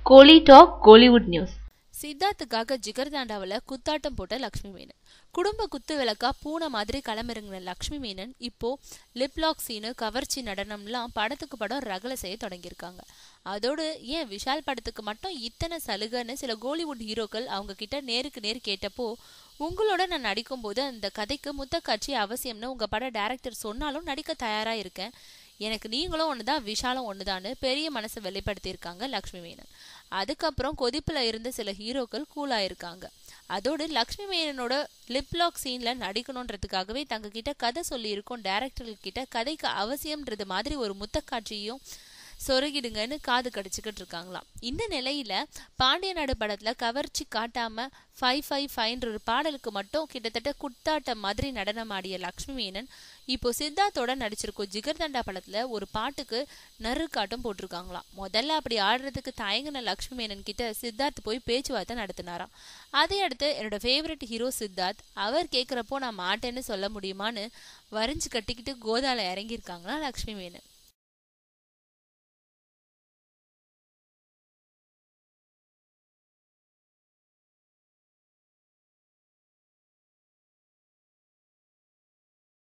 கோலி talk Kollywood news. சித்தார்த்துக்காக ஜிகர்தாண்டாவில் குத்தாட்டம் போட்ட லக்ஷ்மி மேனன். குடும்ப குத்து விளக்கா பூனை மாதிரி களமிறங்கின லக்ஷ்மி மேனன் இப்போ லிப்லாக் சீனு, கவர்ச்சி நடனம்லாம் படத்துக்கு படம் ரகலை செய்ய தொடங்கியிருக்காங்க. அதோடு ஏன் விஷால் படத்துக்கு மட்டும் இத்தனை சலுகைன்னு சில கோலிவுட் ஹீரோக்கள் அவங்க கிட்ட நேருக்கு நேர் கேட்டப்போ, உங்களோட நான் நடிக்கும் போது அந்த கதைக்கு முத்தக்காட்சி அவசியம்னு உங்க பட டைரக்டர் சொன்னாலும் நடிக்க தயாரா இருக்கேன், எனக்கு நீங்களும் ஒண்ணுதான் விஷாலும் ஒண்ணுதான்னு பெரிய மனசை வெளிப்படுத்தியிருக்காங்க லக்ஷ்மி மேனன். அதுக்கப்புறம் கொதிப்புல இருந்த சில ஹீரோக்கள் கூலாயிருக்காங்க. அதோடு லக்ஷ்மி மேனனோட லிப்லாக் சீன்ல நடிக்கணும்ன்றதுக்காகவே தங்க கிட்ட கதை சொல்லி இருக்கும் டைரக்டர்கள் கிட்ட கதைக்கு அவசியம்ன்றது மாதிரி ஒரு முத்தக்காட்சியும் சொருகிடுங்கன்னு காது கடிச்சுக்கிட்டு இருக்காங்களாம். இந்த நிலையில பாண்டிய நாடு படத்துல கவர்ச்சி காட்டாம 555 ஒரு பாடலுக்கு மட்டும் கிட்டத்தட்ட குத்தாட்டம் மாதிரி நடனம் ஆடிய லக்ஷ்மி மேனன் இப்போ சித்தார்த்தோட நடிச்சிருக்கோம் ஜிகர்தண்டா படத்துல ஒரு பாட்டுக்கு நறுக்காட்டம் போட்டிருக்காங்களாம். முதல்ல அப்படி ஆடுறதுக்கு தயங்கின லக்ஷ்மி மேனன் கிட்ட சித்தார்த் போய் பேச்சுவார்த்தை நடத்தினாராம். அதை அடுத்து என்னோட ஃபேவரட் ஹீரோ சித்தார்த், அவர் கேட்கிறப்போ நான் மாட்டேன்னு சொல்ல முடியுமான்னு வரைஞ்சு கட்டிக்கிட்டு கோதால இறங்கியிருக்காங்களா லக்ஷ்மி மேனன்.